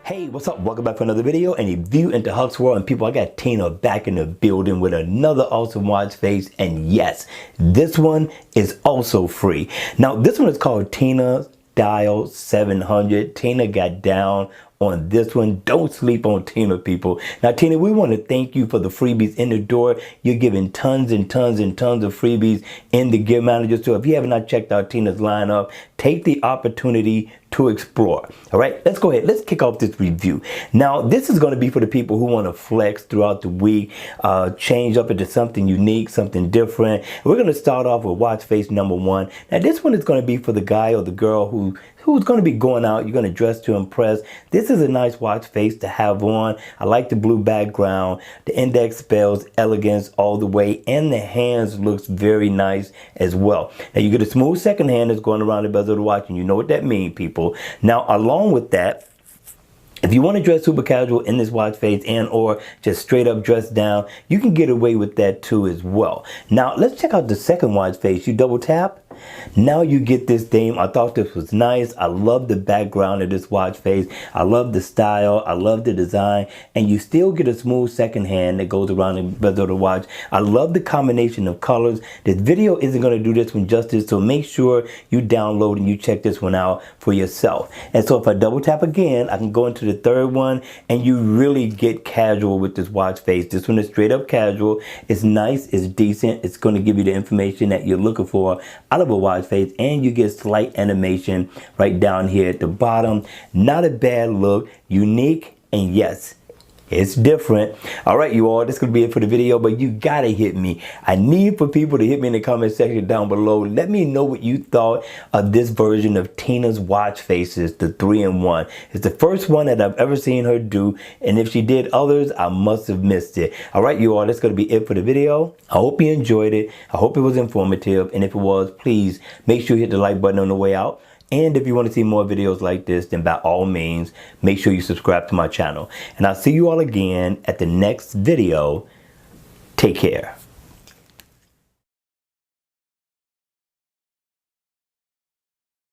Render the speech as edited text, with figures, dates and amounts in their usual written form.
Hey, what's up? Welcome back for another video and a view into Huck's World. And people, I got Tina back in the building with another awesome watch face. And yes, this one is also free. Now, this one is called Tina Dial 700. Tina got down on this one. Don't sleep on Tina, people. Now, Tina, we want to thank you for the freebies in the door. You're giving tons and tons and tons of freebies in the Gear Manager. So if you have not checked out Tina's lineup, take the opportunity to explore. All right, let's go ahead. Let's kick off this review. Now, this is going to be for the people who want to flex throughout the week, change up into something unique, something different. We're going to start off with watch face number one. Now, this one is going to be for the guy or the girl who's going to be going out. You're going to dress to impress. This is a nice watch face to have on. I like the blue background. The index spells elegance all the way, and the hands looks very nice as well. Now, you get a smooth second hand that's going around the bezel of the watch, and you know what that means, people. Now, along with that, if you want to dress super casual in this watch face and or just straight up dress down, you can get away with that too as well. Now, let's check out the second watch face. You double tap. Now you get this theme. I thought this was nice. I love the background of this watch face. I love the style. I love the design. And you still get a smooth second hand that goes around the bezel of the watch. I love the combination of colors. This video isn't going to do this one justice, so make sure you download and you check this one out for yourself. And so if I double tap again, I can go into the third one, and you really get casual with this watch face. This one is straight up casual. It's nice. It's decent. It's going to give you the information that you're looking for out of a watch face, and you get slight animation right down here at the bottom. Not a bad look, unique, and yes, it's different. All right, you all, this could be it for the video, but you gotta hit me. I need for people to hit me in the comment section down below. Let me know what you thought of this version of Tina's watch faces, the 3-in-1. It's the first one that I've ever seen her do, and if she did others, I must have missed it. All right, you all, that's gonna be it for the video. I hope you enjoyed it. I hope it was informative, and if it was, please make sure you hit the like button on the way out. And if you want to see more videos like this, then by all means, make sure you subscribe to my channel. And I'll see you all again at the next video. Take care.